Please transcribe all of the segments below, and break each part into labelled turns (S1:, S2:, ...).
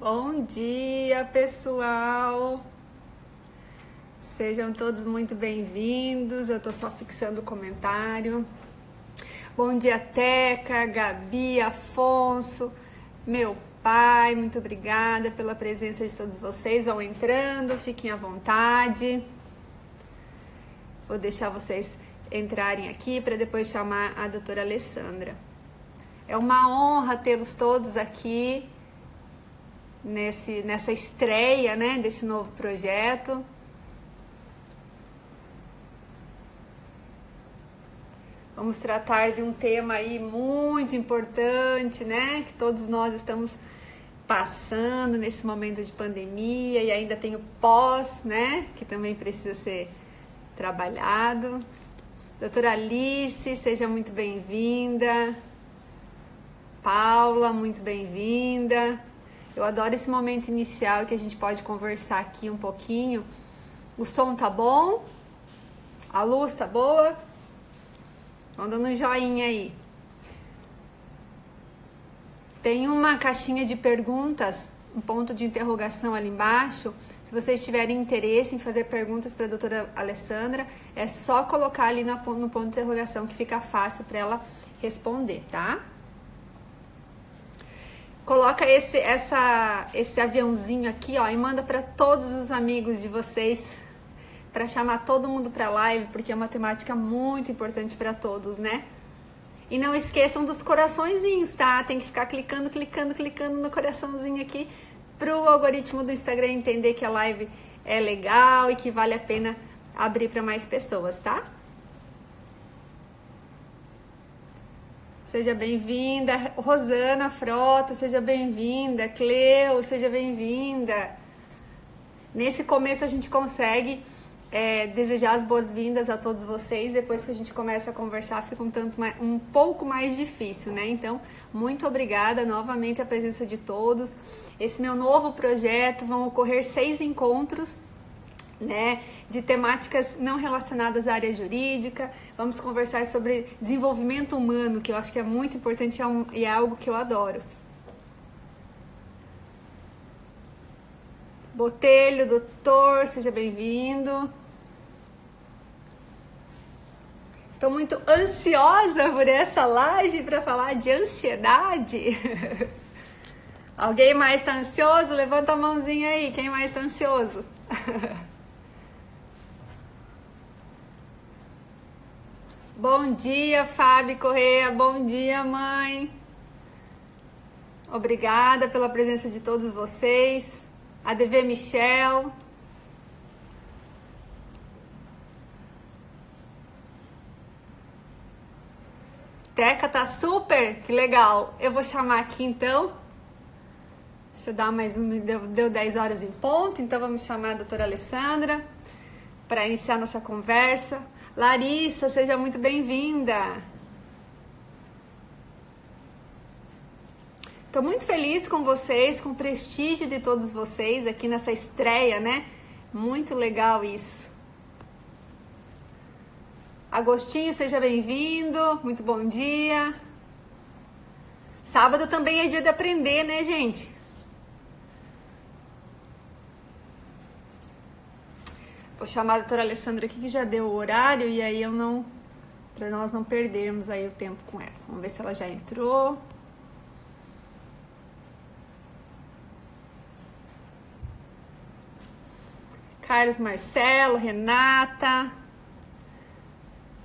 S1: Bom dia, pessoal! Sejam todos muito bem-vindos. Eu tô só fixando o comentário. Bom dia, Teca, Gabi, Afonso, meu pai, muito obrigada pela presença de todos vocês. Vão entrando, fiquem à vontade. Vou deixar vocês entrarem aqui para depois chamar a doutora Alessandra. É uma honra tê-los todos aqui nessa estreia, né, desse novo projeto. Vamos tratar de um tema aí muito importante, né, que todos nós estamos passando nesse momento de pandemia e ainda tem o pós, né, que também precisa ser trabalhado. Doutora Alice, seja muito bem-vinda. Paula, muito bem-vinda. Eu adoro esse momento inicial que a gente pode conversar aqui um pouquinho. O som tá bom? A luz tá boa? Vão dando um joinha aí. Tem uma caixinha de perguntas, um ponto de interrogação ali embaixo. Se vocês tiverem interesse em fazer perguntas para a doutora Alessandra, é só colocar ali no ponto de interrogação que fica fácil para ela responder, tá? Coloca esse aviãozinho aqui, ó, e manda para todos os amigos de vocês, para chamar todo mundo para a live, porque é uma temática muito importante para todos, né? E não esqueçam dos coraçõezinhos, tá? Tem que ficar clicando no coraçãozinho aqui, pro algoritmo do Instagram entender que a live é legal e que vale a pena abrir para mais pessoas, tá? Seja bem-vinda, Rosana Frota, seja bem-vinda, Cleo, seja bem-vinda. Nesse começo a gente consegue desejar as boas-vindas a todos vocês, depois que a gente começa a conversar fica um pouco mais difícil, né? Então, muito obrigada novamente a presença de todos. Esse meu novo projeto, vão ocorrer 6 encontros, né, de temáticas não relacionadas à área jurídica. Vamos conversar sobre desenvolvimento humano, que eu acho que é muito importante e é algo que eu adoro. Botelho, doutor, seja bem-vindo. Estou muito ansiosa por essa live para falar de ansiedade. Alguém mais está ansioso? Levanta a mãozinha aí, quem mais está ansioso? Bom dia, Fábio Correia. Bom dia, mãe. Obrigada pela presença de todos vocês. ADV Michel. Teca tá super, que legal. Eu vou chamar aqui então. Deixa eu dar mais um, deu 10 horas em ponto, então vamos chamar a doutora Alessandra para iniciar nossa conversa. Larissa, seja muito bem-vinda. Estou muito feliz com vocês, com o prestígio de todos vocês aqui nessa estreia, né? Muito legal isso. Agostinho, seja bem-vindo. Muito bom dia. Sábado também é dia de aprender, né, gente? Vou chamar a doutora Alessandra aqui, que já deu o horário, e aí para nós não perdermos aí o tempo com ela. Vamos ver se ela já entrou. Carlos Marcelo, Renata.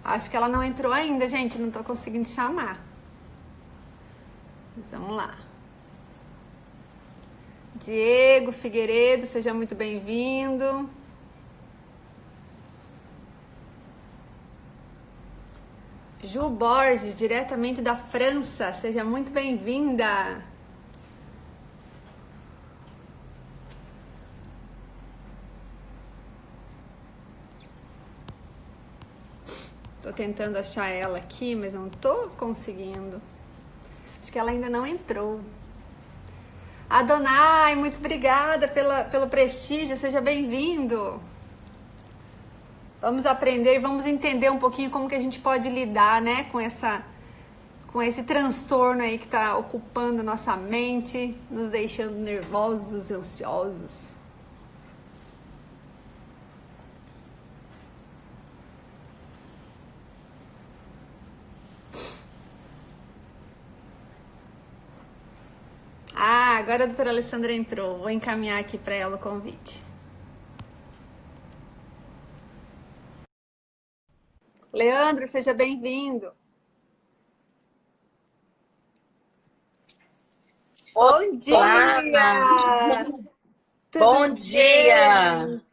S1: Acho que ela não entrou ainda, gente, não tô conseguindo chamar. Mas vamos lá. Diego Figueiredo, seja muito bem-vindo. Ju Borges, diretamente da França, seja muito bem-vinda. Tô tentando achar ela aqui, mas não tô conseguindo. Acho que ela ainda não entrou. Adonai, muito obrigada pelo prestígio, seja bem-vindo. Vamos aprender e vamos entender um pouquinho como que a gente pode lidar, né, com com esse transtorno aí que está ocupando nossa mente, nos deixando nervosos e ansiosos. Ah, agora a doutora Alessandra entrou. Vou encaminhar aqui para ela o convite. Leandro, seja bem-vindo. Bom dia!
S2: Olá. Bom dia!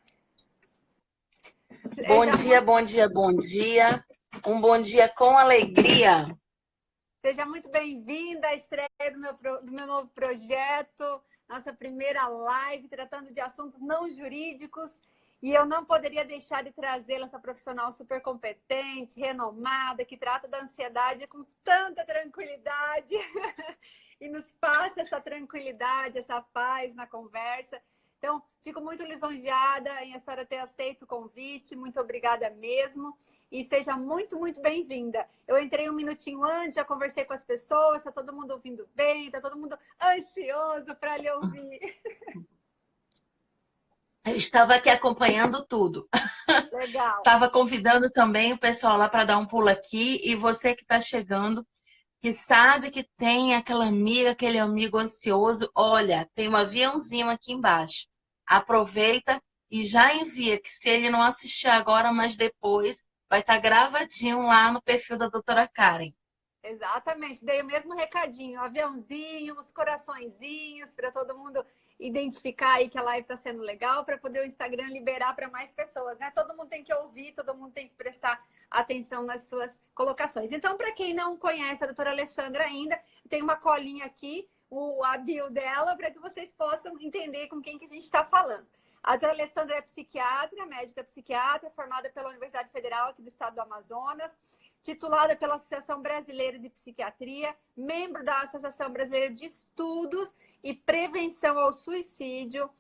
S2: Bom dia, bom dia, bom dia. Um bom dia com alegria.
S1: Seja muito bem-vinda à estreia do meu novo projeto, nossa primeira live tratando de assuntos não jurídicos. E eu não poderia deixar de trazê-la, essa profissional super competente, renomada, que trata da ansiedade com tanta tranquilidade e nos passa essa tranquilidade, essa paz na conversa. Então, fico muito lisonjeada em a senhora ter aceito o convite. Muito obrigada mesmo. E seja muito, muito bem-vinda. Eu entrei um minutinho antes, já conversei com as pessoas, está todo mundo ouvindo bem, está todo mundo ansioso para lhe ouvir.
S2: Eu estava aqui acompanhando tudo.
S1: Legal.
S2: Estava convidando também o pessoal lá para dar um pulo aqui. E você que está chegando, que sabe que tem aquela amiga, aquele amigo ansioso, olha, tem um aviãozinho aqui embaixo. Aproveita e já envia, que se ele não assistir agora, mas depois, vai estar gravadinho lá no perfil da doutora Karen.
S1: Exatamente, dei o mesmo recadinho, aviãozinho, os coraçõezinhos, para todo mundo identificar aí que a live está sendo legal, para poder o Instagram liberar para mais pessoas, né? Todo mundo tem que ouvir, todo mundo tem que prestar atenção nas suas colocações. Então, para quem não conhece a doutora Alessandra ainda, tem uma colinha aqui, a bio dela, para que vocês possam entender com quem que a gente está falando. A doutora Alessandra é psiquiatra, médica psiquiatra, formada pela Universidade Federal aqui do estado do Amazonas, titulada pela Associação Brasileira de Psiquiatria, membro da Associação Brasileira de Estudos e Prevenção ao Suicídio,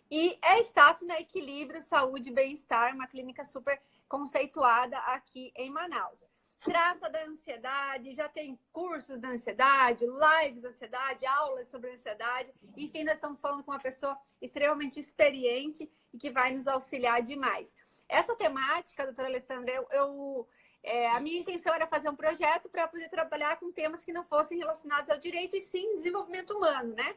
S1: e é staff na Equilíbrio Saúde e Bem-Estar, uma clínica super conceituada aqui em Manaus. Trata da ansiedade, já tem cursos da ansiedade, lives da ansiedade, aulas sobre ansiedade. Enfim, nós estamos falando com uma pessoa extremamente experiente e que vai nos auxiliar demais. Essa temática, doutora Alessandra, a minha intenção era fazer um projeto para poder trabalhar com temas que não fossem relacionados ao direito e sim desenvolvimento humano, né?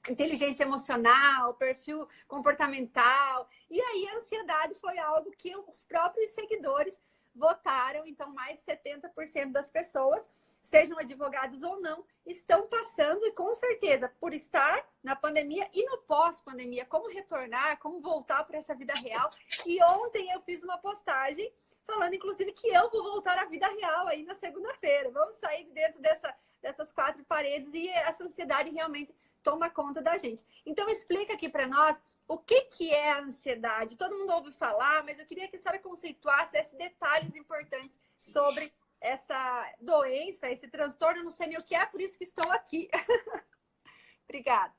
S1: Inteligência emocional, perfil comportamental. E aí a ansiedade foi algo que os próprios seguidores votaram. Então, mais de 70% das pessoas, sejam advogados ou não, estão passando e com certeza por estar na pandemia e no pós-pandemia, como retornar, como voltar para essa vida real. E ontem eu fiz uma postagem falando, inclusive, que eu vou voltar à vida real aí na segunda-feira. Vamos sair de dentro dessas quatro paredes e essa ansiedade realmente toma conta da gente. Então, explica aqui para nós o que é a ansiedade. Todo mundo ouve falar, mas eu queria que a senhora conceituasse esses detalhes importantes sobre essa doença, esse transtorno. Eu não sei nem o que é, por isso que estou aqui. Obrigada.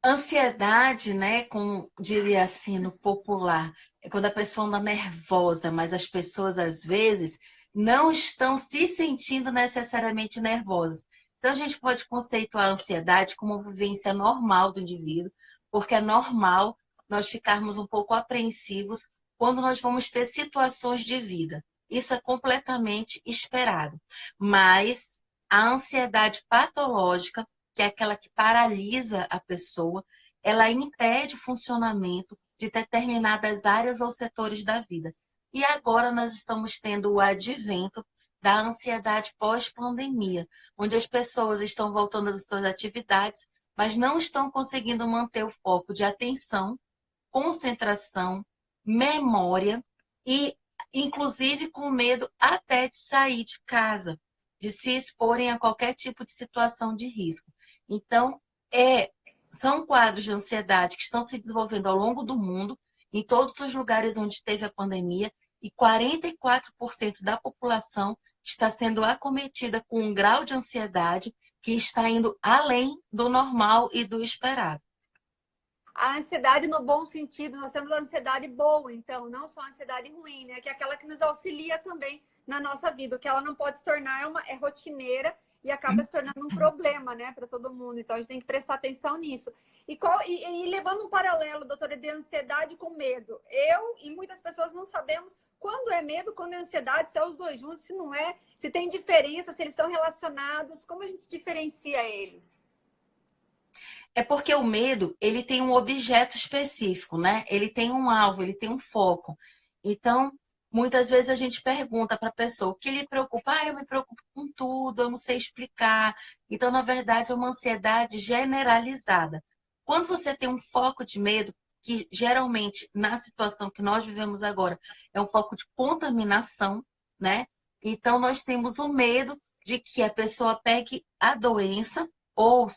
S2: Ansiedade, né, como diria assim no popular, é quando a pessoa anda nervosa, mas as pessoas às vezes não estão se sentindo necessariamente nervosas. Então a gente pode conceituar a ansiedade como uma vivência normal do indivíduo, porque é normal nós ficarmos um pouco apreensivos quando nós vamos ter situações de vida. Isso é completamente esperado. Mas a ansiedade patológica, que é aquela que paralisa a pessoa, ela impede o funcionamento de determinadas áreas ou setores da vida. E agora nós estamos tendo o advento da ansiedade pós-pandemia, onde as pessoas estão voltando às suas atividades, mas não estão conseguindo manter o foco de atenção, concentração, memória e, inclusive, com medo até de sair de casa, de se exporem a qualquer tipo de situação de risco. Então, são quadros de ansiedade que estão se desenvolvendo ao longo do mundo, em todos os lugares onde teve a pandemia, e 44% da população está sendo acometida com um grau de ansiedade que está indo além do normal e do esperado.
S1: A ansiedade no bom sentido, nós temos a ansiedade boa, então, não só a ansiedade ruim, né? Que é aquela que nos auxilia também na nossa vida. O que ela não pode se tornar é rotineira e acaba se tornando um problema, né, para todo mundo. Então a gente tem que prestar atenção nisso. E levando um paralelo, doutora, de ansiedade com medo. Eu e muitas pessoas não sabemos quando é medo, quando é ansiedade, se é os dois juntos, se não é, se tem diferença, se eles são relacionados, como a gente diferencia eles?
S2: É porque o medo, ele tem um objeto específico, né? Ele tem um alvo, ele tem um foco. Então, muitas vezes a gente pergunta para a pessoa o que lhe preocupa. Ah, eu me preocupo com tudo, eu não sei explicar. Então, na verdade, é uma ansiedade generalizada. Quando você tem um foco de medo, que geralmente, na situação que nós vivemos agora, é um foco de contaminação, né? Então, nós temos o medo de que a pessoa pegue a doença ou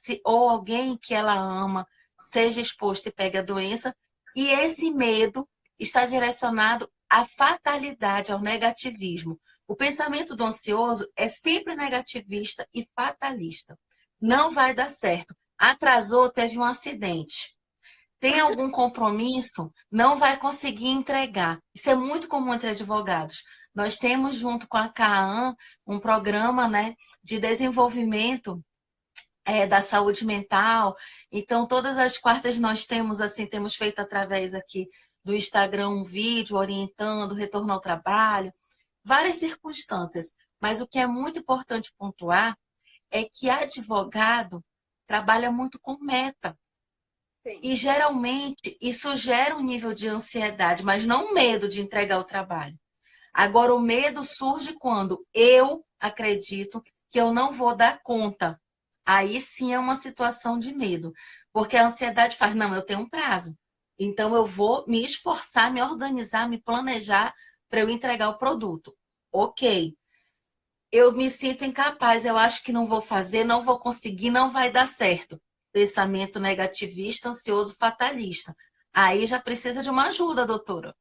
S2: alguém que ela ama seja exposto e pegue a doença, e esse medo está direcionado à fatalidade, ao negativismo. O pensamento do ansioso é sempre negativista e fatalista. Não vai dar certo. Atrasou, teve um acidente. Tem algum compromisso, não vai conseguir entregar. Isso é muito comum entre advogados. Nós temos, junto com a CAAN, um programa, né, de desenvolvimento da saúde mental. Então, todas as quartas nós temos, assim, temos feito através aqui do Instagram um vídeo orientando, retorno ao trabalho, várias circunstâncias. Mas o que é muito importante pontuar é que advogado trabalha muito com meta.
S1: Sim.
S2: E geralmente isso gera um nível de ansiedade, mas não medo de entregar o trabalho. Agora, o medo surge quando eu acredito que eu não vou dar conta. Aí sim é uma situação de medo. Porque a ansiedade faz, não, eu tenho um prazo. Então eu vou me esforçar, me organizar, me planejar para eu entregar o produto. Ok. Eu me sinto incapaz, eu acho que não vou fazer, não vou conseguir, não vai dar certo. Pensamento negativista, ansioso, fatalista. Aí já precisa de uma ajuda, doutora.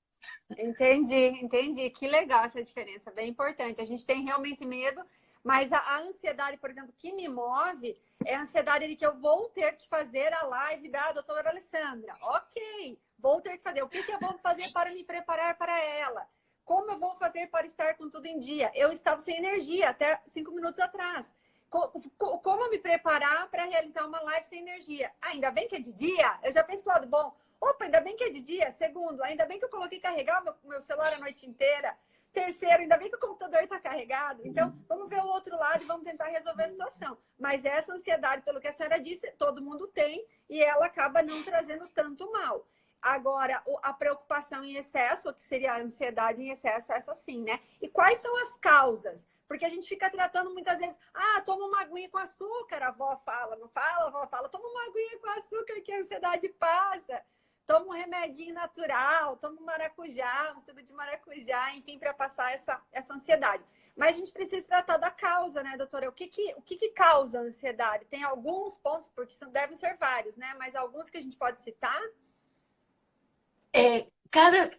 S1: Entendi. Que legal essa diferença, bem importante. A gente tem realmente medo, mas a ansiedade, por exemplo, que me move é a ansiedade de que eu vou ter que fazer a live da doutora Alessandra. Ok, vou ter que fazer. O que eu vou fazer para me preparar para ela? Como eu vou fazer para estar com tudo em dia? Eu estava sem energia até 5 minutos atrás. Como me preparar para realizar uma live sem energia? Ah, ainda bem que é de dia. Eu já penso pro lado bom. Opa, ainda bem que é de dia. Segundo, ainda bem que eu coloquei carregar meu celular a noite inteira. Terceiro, ainda bem que o computador está carregado. Então, vamos ver o outro lado e vamos tentar resolver a situação. Mas essa ansiedade, pelo que a senhora disse, todo mundo tem e ela acaba não trazendo tanto mal. Agora, a preocupação em excesso, que seria a ansiedade em excesso, essa sim, né? E quais são as causas? Porque a gente fica tratando muitas vezes, toma uma aguinha com açúcar, a avó fala, não fala, a avó fala, toma uma aguinha com açúcar que a ansiedade passa. Toma um remedinho natural, toma um maracujá, um suco de maracujá, enfim, para passar essa ansiedade. Mas a gente precisa tratar da causa, né, doutora? O que causa a ansiedade? Tem alguns pontos, porque devem ser vários, né? Mas alguns que a gente pode citar?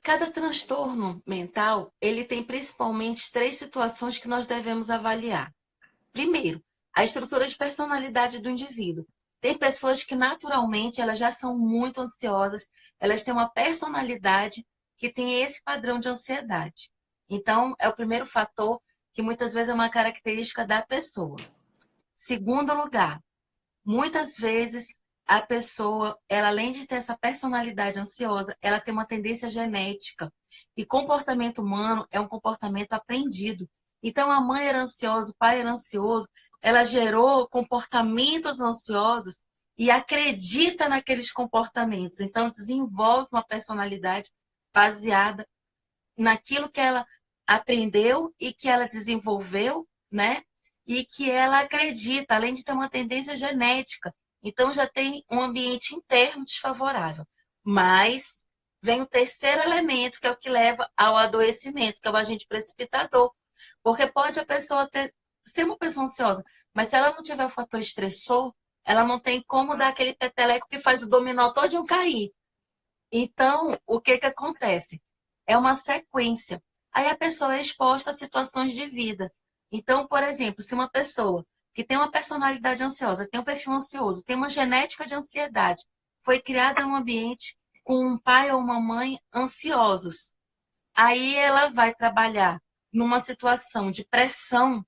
S2: Cada transtorno mental, ele tem principalmente três situações que nós devemos avaliar. Primeiro, a estrutura de personalidade do indivíduo. Tem pessoas que naturalmente elas já são muito ansiosas, elas têm uma personalidade que tem esse padrão de ansiedade. Então, é o primeiro fator que muitas vezes é uma característica da pessoa. Segundo lugar, muitas vezes a pessoa, ela além de ter essa personalidade ansiosa, ela tem uma tendência genética. E comportamento humano é um comportamento aprendido. Então a mãe era ansiosa, o pai era ansioso, ela gerou comportamentos ansiosos e acredita naqueles comportamentos. Então desenvolve uma personalidade baseada naquilo que ela aprendeu e que ela desenvolveu, né? E que ela acredita, além de ter uma tendência genética. Então já tem um ambiente interno desfavorável. Mas vem o terceiro elemento, que é o que leva ao adoecimento, que é o agente precipitador. Porque pode a pessoa ser uma pessoa ansiosa, mas se ela não tiver o fator estressor, ela não tem como dar aquele peteleco que faz o dominó todo cair. Então, o que que acontece? É uma sequência. Aí a pessoa é exposta a situações de vida. Então, por exemplo, se uma pessoa que tem uma personalidade ansiosa, tem um perfil ansioso, tem uma genética de ansiedade, foi criada num ambiente com um pai ou uma mãe ansiosos, aí ela vai trabalhar numa situação de pressão,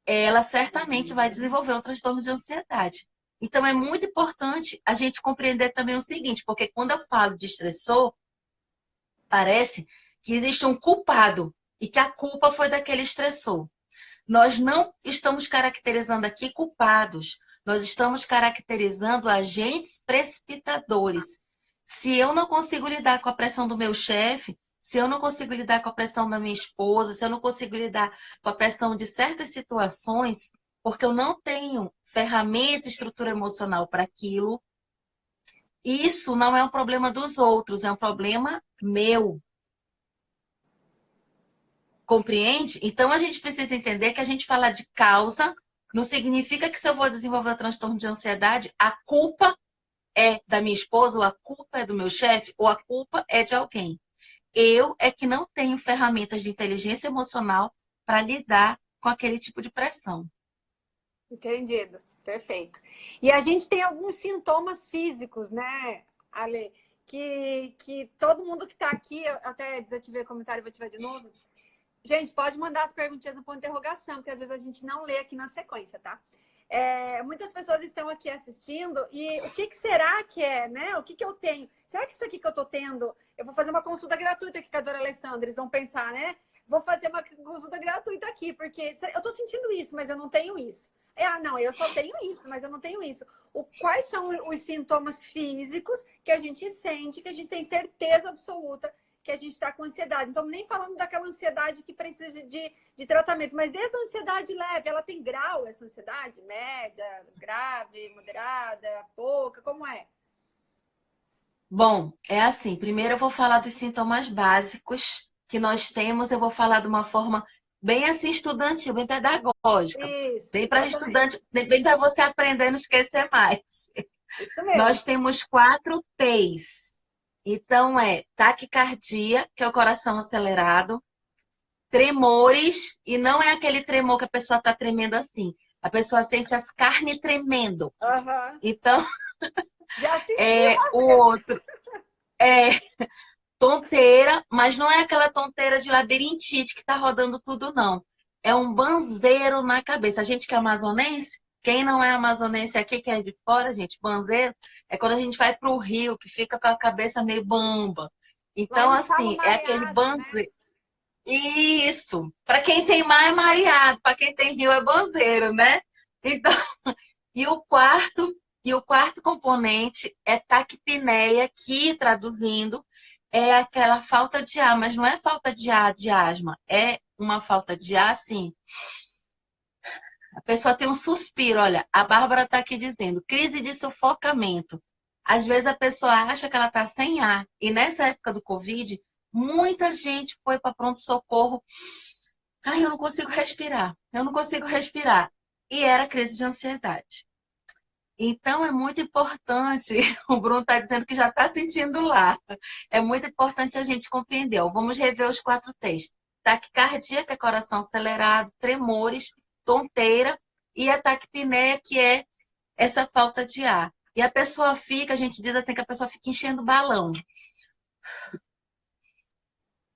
S2: ela certamente vai desenvolver um transtorno de ansiedade. Então, é muito importante a gente compreender também o seguinte, porque quando eu falo de estressor, parece que existe um culpado e que a culpa foi daquele estressor. Nós não estamos caracterizando aqui culpados, nós estamos caracterizando agentes precipitadores. Se eu não consigo lidar com a pressão do meu chefe, se eu não consigo lidar com a pressão da minha esposa, se eu não consigo lidar com a pressão de certas situações, porque eu não tenho ferramenta e estrutura emocional para aquilo, isso não é um problema dos outros, é um problema meu. Compreende? Então a gente precisa entender que a gente falar de causa não significa que se eu vou desenvolver um transtorno de ansiedade, a culpa é da minha esposa, ou a culpa é do meu chefe, ou a culpa é de alguém. Eu é que não tenho ferramentas de inteligência emocional para lidar com aquele tipo de pressão.
S1: Entendido, perfeito. E a gente tem alguns sintomas físicos, né, Ale? Que todo mundo que está aqui, eu até desativei o comentário, vou ativar de novo. Gente, pode mandar as perguntinhas no ponto de interrogação, porque às vezes a gente não lê aqui na sequência, tá? Muitas pessoas estão aqui assistindo e o que será que é, né? O que eu tenho? Será que isso aqui que eu tô tendo? Eu vou fazer uma consulta gratuita aqui com a Dora Alessandra, eles vão pensar, né? Vou fazer uma consulta gratuita aqui, porque eu tô sentindo isso, mas eu não tenho isso. Não, eu só tenho isso, mas eu não tenho isso. Quais são os sintomas físicos que a gente sente, que a gente tem certeza absoluta que a gente está com ansiedade? Então, nem falando daquela ansiedade que precisa de tratamento, mas desde a ansiedade leve, ela tem grau, essa ansiedade? Média, grave, moderada, pouca, como é?
S2: Bom, é assim, primeiro eu vou falar dos sintomas básicos que nós temos, eu vou falar de uma forma bem assim estudantil, bem pedagógica,
S1: Isso,
S2: bem para
S1: exatamente.
S2: estudante, bem para você aprender e não esquecer mais.
S1: Isso
S2: Nós
S1: mesmo.
S2: temos 4 T's. Então, é taquicardia, que é o coração acelerado, tremores, e não é aquele tremor que a pessoa está tremendo assim. A pessoa sente as carnes tremendo.
S1: Uhum.
S2: Então,
S1: Já senti
S2: o
S1: uma vez.
S2: outro é tonteira, mas não é aquela tonteira de labirintite que está rodando tudo, não. É um banzeiro na cabeça. A gente que é amazonense, quem não é amazonense aqui, que é de fora, gente, banzeiro, é quando a gente vai para o Rio, que fica com a cabeça meio bamba.
S1: Lá
S2: Então,
S1: eles falam
S2: assim, é aquele
S1: mareado, né?
S2: banzeiro. Isso. Para quem tem mar é mareado, para quem tem rio é banzeiro, né? Então, e o quarto componente é taquipneia, que traduzindo é aquela falta de ar, mas não é falta de ar de asma, é uma falta de ar, assim. A pessoa tem um suspiro, olha, a Bárbara está aqui dizendo, crise de sufocamento. Às vezes a pessoa acha que ela está sem ar, e nessa época do Covid, muita gente foi para pronto-socorro. Ai, eu não consigo respirar, eu não consigo respirar. E era crise de ansiedade. Então, é muito importante, o Bruno está dizendo que já está sentindo lá. É muito importante a gente compreender. Ó, vamos rever os 4 T's. Taquicardia, que é coração acelerado, tremores, tonteira, e a taquipneia, que é essa falta de ar. E a pessoa fica, a gente diz assim, que a pessoa fica enchendo balão.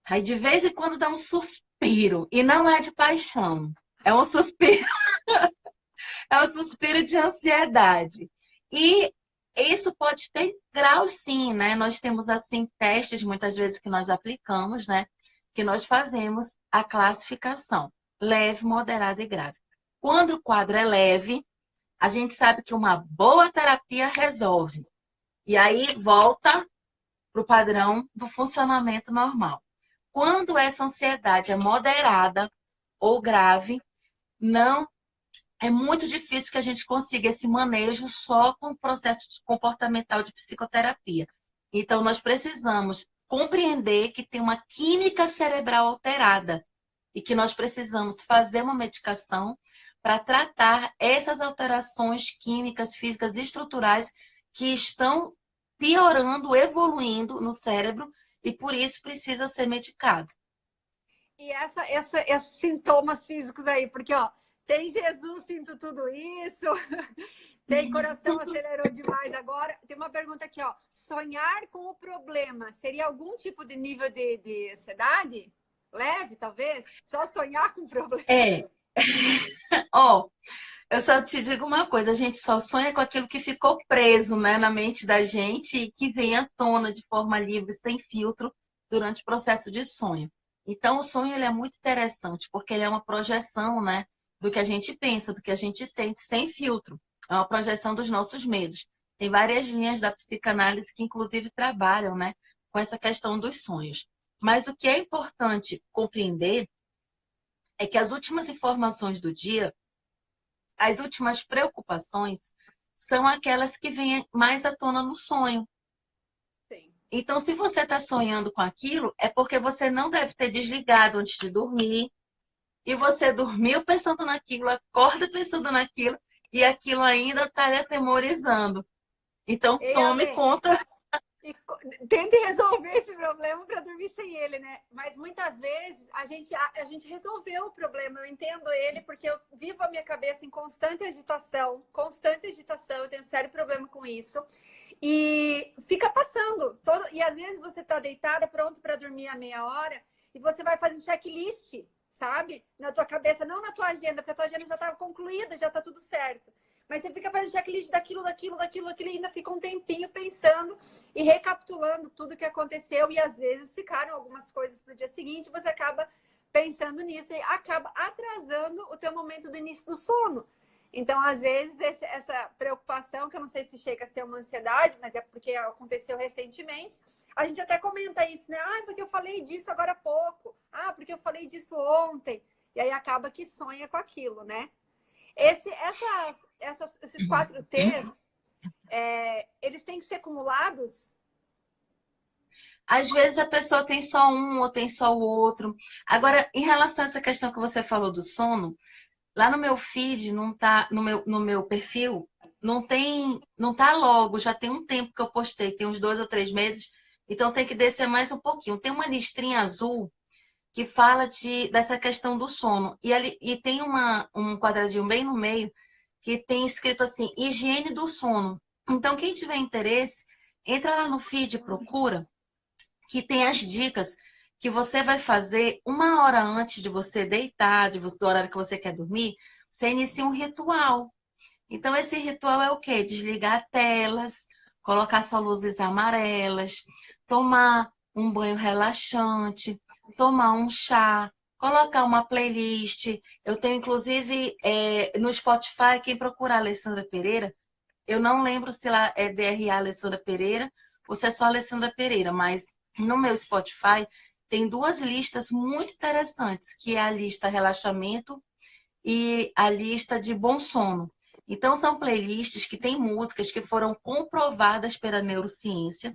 S2: Aí, de vez em quando, dá um suspiro. E não é de paixão. É um suspiro. É um suspiro de ansiedade. E isso pode ter graus, sim, né? Nós temos, assim, testes, muitas vezes, que nós aplicamos, né? Que nós fazemos a classificação. Leve, moderada e grave. Quando o quadro é leve, a gente sabe que uma boa terapia resolve. E aí volta para o padrão do funcionamento normal. Quando essa ansiedade é moderada ou grave, não é muito difícil que a gente consiga esse manejo só com o processo comportamental de psicoterapia. Então, nós precisamos compreender que tem uma química cerebral alterada e que nós precisamos fazer uma medicação para tratar essas alterações químicas, físicas e estruturais que estão piorando, evoluindo no cérebro e por isso precisa ser medicado.
S1: E esses sintomas físicos aí, porque, ó, tem Jesus, sinto tudo isso, tem coração acelerou demais agora. Tem uma pergunta aqui, ó, sonhar com o problema seria algum tipo de nível de ansiedade? leve, talvez? Só sonhar com problema.
S2: É, ó, eu só te digo uma coisa, a gente só sonha com aquilo que ficou preso, né, na mente da gente e que vem à tona de forma livre, sem filtro, durante o processo de sonho. Então, o sonho ele é muito interessante, porque ele é uma projeção, né, do que a gente pensa, do que a gente sente, sem filtro. É uma projeção dos nossos medos. Tem várias linhas da psicanálise que, inclusive, trabalham, né, com essa questão dos sonhos. Mas o que é importante compreender é que as últimas informações do dia, as últimas preocupações são aquelas que vêm mais à tona no sonho.
S1: Sim.
S2: Então, se você está sonhando com aquilo, é porque você não deve ter desligado antes de dormir, e você dormiu pensando naquilo, acorda pensando naquilo, e aquilo ainda está lhe atemorizando. Então,
S1: Ei,
S2: tome
S1: Ale,
S2: conta.
S1: e tente resolver esse problema para dormir sem ele, né? Mas muitas vezes a gente resolveu o problema. Eu entendo ele porque eu vivo a minha cabeça em constante agitação, constante agitação. Eu tenho um sério problema com isso. E fica passando. E às vezes você está deitada, pronto para dormir a meia hora, e você vai fazendo checklist, sabe? Na tua cabeça, não na tua agenda, porque a tua agenda já está concluída, já está tudo certo. Mas você fica fazendo checklist daquilo, e ainda fica um tempinho pensando e recapitulando tudo que aconteceu. E às vezes ficaram algumas coisas para o dia seguinte, você acaba pensando nisso e acaba atrasando o teu momento do início do sono. Então, às vezes, essa preocupação, que eu não sei se chega a ser uma ansiedade, mas é porque aconteceu recentemente, a gente até comenta isso, né? Ah, porque eu falei disso agora há pouco. Ah, porque eu falei disso ontem. E aí acaba que sonha com aquilo, né? Esses 4 T's, eles têm que ser acumulados?
S2: Às vezes a pessoa tem só um ou tem só o outro. Agora, em relação a essa questão que você falou do sono, lá no meu feed, não tá, no meu perfil, não tá logo, já tem um tempo que eu postei, tem uns 2 ou 3 meses, então tem que descer mais um pouquinho. Tem uma listrinha azul que fala dessa questão do sono. E tem um quadradinho bem no meio que tem escrito assim, higiene do sono. Então, quem tiver interesse, entra lá no feed e procura, que tem as dicas que você vai fazer 1 hora antes de você deitar, do horário que você quer dormir, você inicia um ritual. Então, esse ritual é o quê? Desligar telas, colocar só luzes amarelas, tomar um banho relaxante, tomar um chá, colocar uma playlist. Eu tenho, inclusive, no Spotify, quem procurar Alessandra Pereira, eu não lembro se lá é DRA Alessandra Pereira ou se é só Alessandra Pereira, mas no meu Spotify tem 2 listas muito interessantes, que é a lista relaxamento e a lista de bom sono. Então, são playlists que têm músicas que foram comprovadas pela neurociência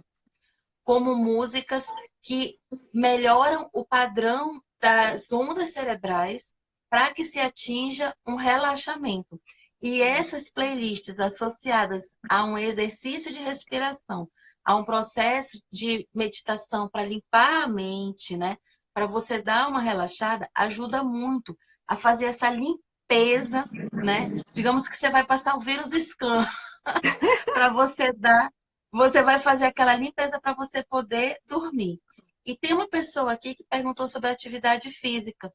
S2: como músicas que melhoram o padrão das ondas cerebrais para que se atinja um relaxamento. E essas playlists associadas a um exercício de respiração, a um processo de meditação para limpar a mente, né? Para você dar uma relaxada, ajuda muito a fazer essa limpeza, né? Digamos que você vai passar o vírus scan para você vai fazer aquela limpeza para você poder dormir. E tem uma pessoa aqui que perguntou sobre atividade física.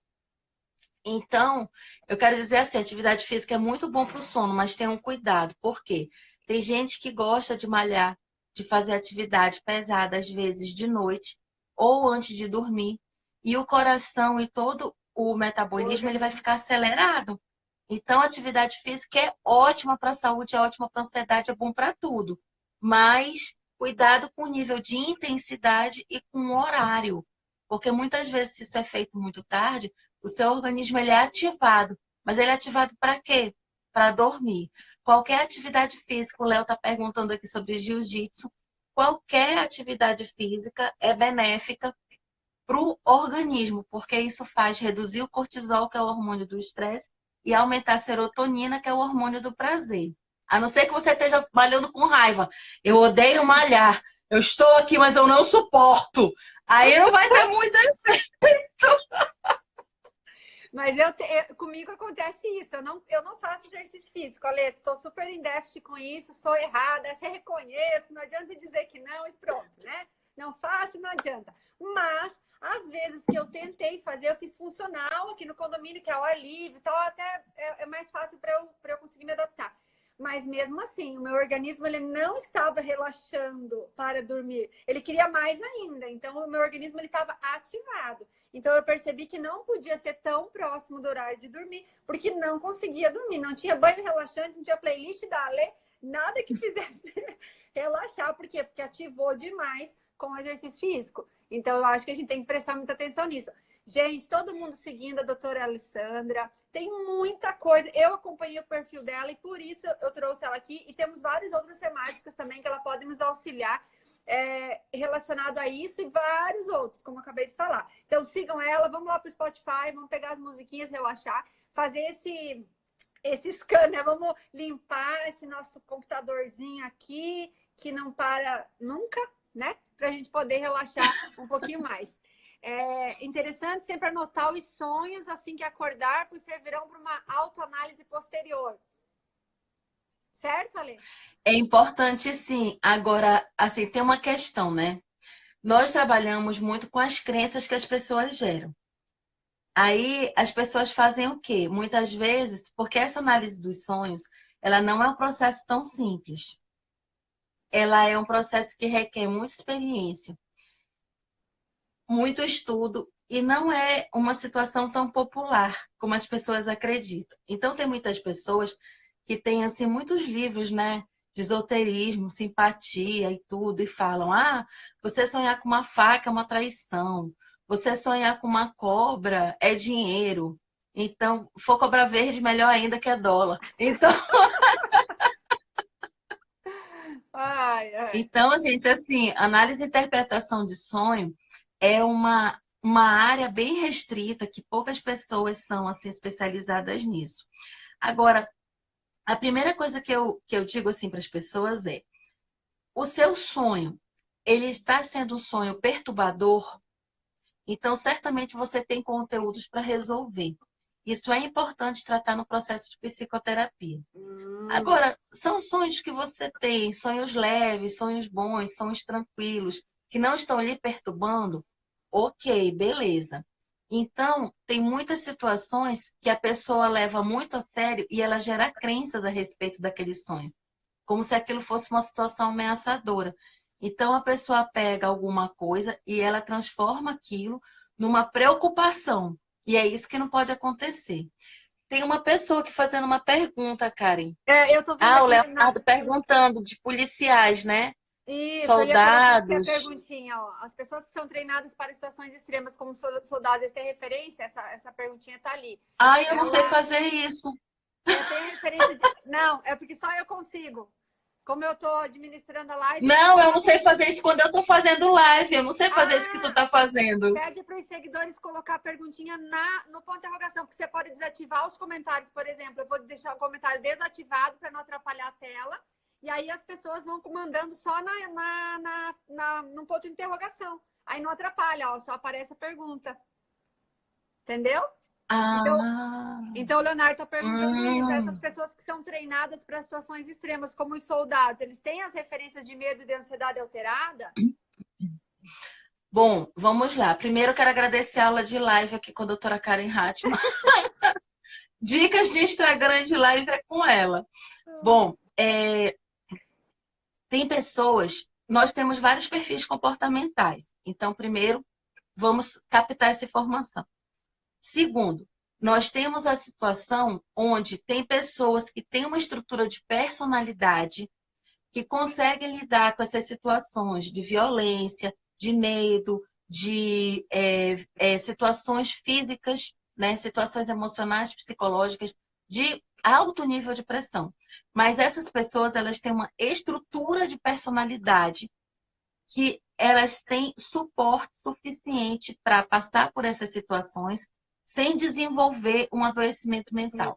S2: Então, eu quero dizer assim, atividade física é muito bom para o sono, mas tenham cuidado. Por quê? Tem gente que gosta de malhar, de fazer atividade pesada, às vezes de noite ou antes de dormir, e o coração e todo o
S1: O
S2: metabolismo ele vai
S1: organismo.
S2: ficar acelerado. Então, a atividade física é ótima para a saúde, é ótima para a ansiedade, é bom para tudo. Mas cuidado com o nível de intensidade e com o horário. Porque muitas vezes, se isso é feito muito tarde, o seu organismo ele é ativado. Mas ele é ativado para quê? Para dormir. Qualquer atividade física, o Léo está perguntando aqui sobre jiu-jitsu, qualquer atividade física é benéfica para o organismo, porque isso faz reduzir o cortisol, que é o hormônio do estresse, e aumentar a serotonina, que é o hormônio do prazer. A não ser que você esteja malhando com raiva. Eu odeio malhar. Eu estou aqui, mas eu não suporto. Aí não vai ter muito efeito.
S1: Mas comigo acontece isso. Eu não faço exercício físico, Ale. Estou super em déficit com isso, sou errada, reconheço, não adianta dizer que não e pronto, né? não faço, não adianta. Mas, às vezes que eu tentei fazer, eu fiz funcional aqui no condomínio, que é ao ar livre e tal, até é mais fácil para eu conseguir me adaptar. Mas mesmo assim, o meu organismo ele não estava relaxando para dormir. Ele queria mais ainda. Então, o meu organismo ele estava ativado. Então, eu percebi que não podia ser tão próximo do horário de dormir, porque não conseguia dormir. Não tinha banho relaxante, não tinha playlist da Ale, nada que fizesse relaxar. Por quê? Porque ativou demais com o exercício físico. Então, eu acho que a gente tem que prestar muita atenção nisso. Gente, todo mundo seguindo a doutora Alessandra. Tem muita coisa. Eu acompanhei o perfil dela e por isso eu trouxe ela aqui. E temos várias outras temáticas também que ela pode nos auxiliar relacionado a isso e vários outros, como eu acabei de falar. Então, sigam ela. Vamos lá para o Spotify, vamos pegar as musiquinhas, relaxar, fazer esse scan, né? Vamos limpar esse nosso computadorzinho aqui, que não para nunca, né? Para a gente poder relaxar um pouquinho mais. É interessante sempre anotar os sonhos assim que acordar, pois servirão para uma autoanálise posterior. Certo, Ale?
S2: É importante, sim. Agora, assim, tem uma questão, né? Nós trabalhamos muito com as crenças que as pessoas geram. Aí, as pessoas fazem o quê? Muitas vezes, porque essa análise dos sonhos, ela não é um processo tão simples. Ela é um processo que requer muita experiência, muito estudo e não é uma situação tão popular como as pessoas acreditam. Então, tem muitas pessoas que têm assim muitos livros, né, de esoterismo, simpatia e tudo, e falam: ah, você sonhar com uma faca é uma traição, você sonhar com uma cobra é dinheiro. Então, for cobra verde, melhor ainda que é dólar. Então,
S1: Ai, ai.
S2: então, gente, assim, análise e interpretação de sonho é uma área bem restrita que poucas pessoas são assim especializadas nisso. Agora, a primeira coisa que eu digo assim para as pessoas é: o seu sonho, ele está sendo um sonho perturbador, então certamente você tem conteúdos para resolver. Isso é importante tratar no processo de psicoterapia. Agora, são sonhos que você tem, sonhos leves, sonhos bons, sonhos tranquilos, que não estão lhe perturbando. Ok, beleza. Então, tem muitas situações que a pessoa leva muito a sério e ela gera crenças a respeito daquele sonho, como se aquilo fosse uma situação ameaçadora. Então, a pessoa pega alguma coisa e ela transforma aquilo numa preocupação. E é isso que não pode acontecer. Tem uma pessoa aqui fazendo uma pergunta, Karen.
S1: Eu tô vendo
S2: Ah, o
S1: aqui
S2: Leonardo perguntando de policiais, né?
S1: Isso, eu ia colocar aqui a
S2: Soldados.
S1: perguntinha, ó. As pessoas que são treinadas para situações extremas, como soldados, eles têm referência? Essa perguntinha tá ali.
S2: Ah, eu não sei
S1: Ela
S2: fazer isso.
S1: tem referência de. Não, é porque só eu consigo. Como eu tô administrando a live,
S2: Não, eu
S1: só.
S2: não sei fazer isso quando eu tô fazendo live. Eu não sei fazer isso que tu
S1: Ah!
S2: tá fazendo.
S1: Pede para os seguidores colocar a perguntinha no ponto de interrogação, porque você pode desativar os comentários, por exemplo. Eu vou deixar o comentário desativado para não atrapalhar a tela. E aí as pessoas vão mandando só no ponto de interrogação. Aí não atrapalha, ó, só aparece a pergunta. Entendeu? Então,
S2: Ah,
S1: então o Leonardo está perguntando isso. Essas
S2: hum.
S1: pessoas que são treinadas para situações extremas, como os soldados, eles têm as referências de medo e de ansiedade alterada?
S2: Bom, vamos lá. Primeiro eu quero agradecer a aula de live aqui com a doutora Karen Hatman. Dicas de Instagram de live é com ela. Bom, tem pessoas, nós temos vários perfis comportamentais. Então, primeiro, vamos captar essa informação. Segundo, nós temos a situação onde tem pessoas que têm uma estrutura de personalidade que conseguem lidar com essas situações de violência, de medo, de situações físicas, né, situações emocionais, psicológicas, de alto nível de pressão. Mas essas pessoas, elas têm uma estrutura de personalidade que elas têm suporte suficiente para passar por essas situações sem desenvolver um adoecimento mental.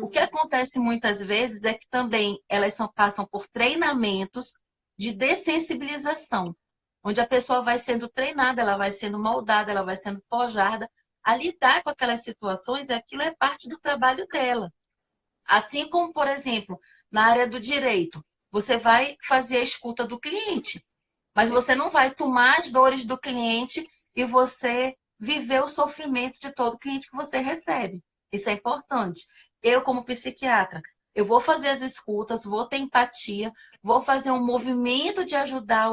S2: O que acontece muitas vezes é que também elas passam por treinamentos de dessensibilização, onde a pessoa vai sendo treinada, ela vai sendo moldada, ela vai sendo forjada a lidar com aquelas situações e aquilo é parte do trabalho dela. Assim como, por exemplo, na área do direito, você vai fazer a escuta do cliente. Mas
S1: Sim.
S2: você não vai tomar as dores do cliente e você viver o sofrimento de todo cliente que você recebe. Isso é importante. Eu, como psiquiatra, eu vou fazer as escutas, vou ter empatia, vou fazer um movimento de ajudar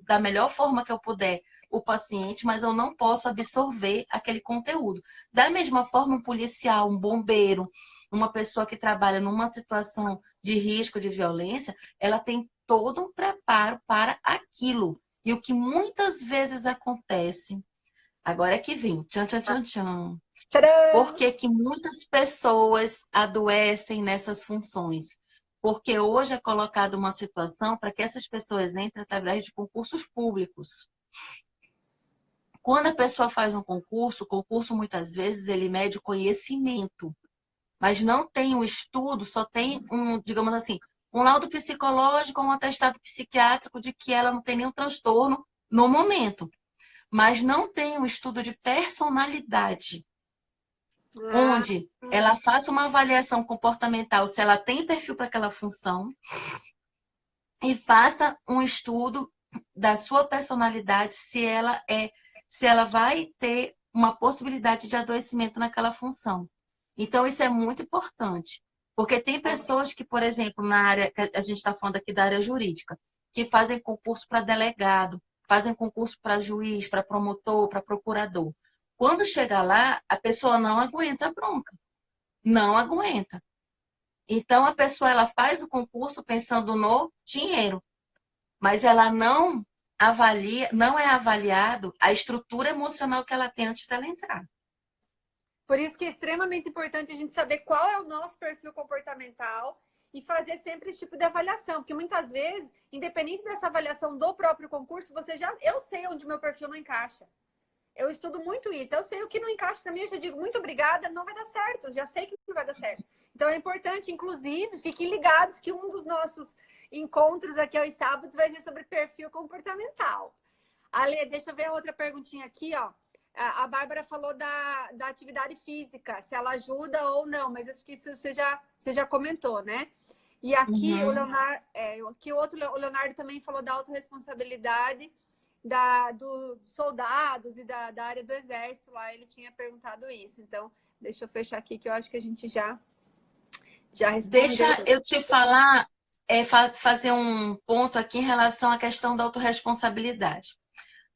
S2: da melhor forma que eu puder o paciente, mas eu não posso absorver aquele conteúdo. Da mesma forma, um policial, um bombeiro, uma pessoa que trabalha numa situação de risco de violência, ela tem todo um preparo para aquilo. E o que muitas vezes acontece, agora é que vem, tchan, tchan, tchan, tchan. Por
S1: Tcharam!
S2: que que muitas pessoas adoecem nessas funções? Porque hoje é colocada uma situação para que essas pessoas entrem através de concursos públicos. Quando a pessoa faz um concurso, o concurso muitas vezes ele mede o conhecimento, mas não tem um estudo, só tem um, digamos assim, um laudo psicológico, um atestado psiquiátrico de que ela não tem nenhum transtorno no momento, mas não tem um estudo de personalidade,
S1: Ah,
S2: onde ela faça uma avaliação comportamental se ela tem perfil para aquela função e faça um estudo da sua personalidade se ela vai ter uma possibilidade de adoecimento naquela função. Então, isso é muito importante, porque tem pessoas que, por exemplo, na área, a gente está falando aqui da área jurídica, que fazem concurso para delegado, fazem concurso para juiz, para promotor, para procurador. Quando chega lá, a pessoa não aguenta a bronca, não aguenta. Então, a pessoa ela faz o concurso pensando no dinheiro, mas ela não avalia, não é avaliado a estrutura emocional que ela tem antes dela entrar.
S1: por isso que é extremamente importante a gente saber qual é o nosso perfil comportamental e fazer sempre esse tipo de avaliação, porque muitas vezes, independente dessa avaliação do próprio concurso, eu sei onde meu perfil não encaixa. Eu estudo muito isso. Eu sei o que não encaixa para mim, eu já digo muito obrigada, não vai dar certo. Eu já sei que não vai dar certo. Então é importante, inclusive, fiquem ligados que um dos nossos encontros aqui aos sábados vai ser sobre perfil comportamental. Ale, deixa eu ver a outra perguntinha aqui, ó. A Bárbara falou da atividade física, se ela ajuda ou não, mas acho que isso você já comentou, né? E aqui o
S2: Uhum.
S1: Leonardo, o Leonardo também falou da autorresponsabilidade dos soldados e da área do exército lá, ele tinha perguntado isso. Então, deixa eu fechar aqui que eu acho que a gente já
S2: Deixa
S1: respondeu.
S2: eu te falar, fazer um ponto aqui em relação à questão da autorresponsabilidade.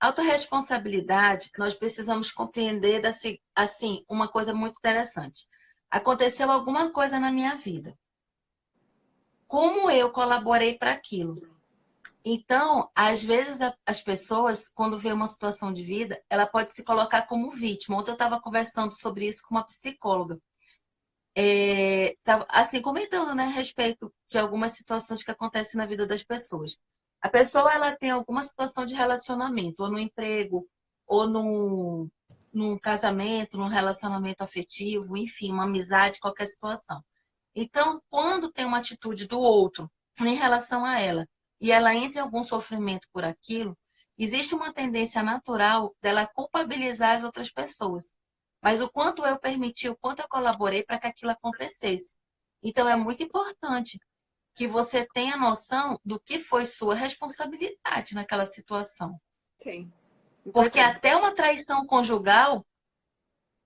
S2: Autorresponsabilidade, nós precisamos compreender assim, uma coisa muito interessante. Aconteceu alguma coisa na minha vida. Como eu colaborei para aquilo? Então, às vezes as pessoas, quando vê uma situação de vida, ela pode se colocar como vítima. Ontem eu estava conversando sobre isso com uma psicóloga. Assim, comentando, né, a respeito de algumas situações que acontecem na vida das pessoas. A pessoa, ela tem alguma situação de relacionamento, ou no emprego, ou num casamento, num relacionamento afetivo, enfim, uma amizade, qualquer situação. Então, quando tem uma atitude do outro em relação a ela, e ela entra em algum sofrimento por aquilo, existe uma tendência natural dela culpabilizar as outras pessoas. Mas o quanto eu permiti, o quanto eu colaborei para que aquilo acontecesse. Então, é muito importante que você tenha noção do que foi sua responsabilidade naquela situação.
S1: Sim,
S2: Porque
S1: importante.
S2: até uma traição conjugal,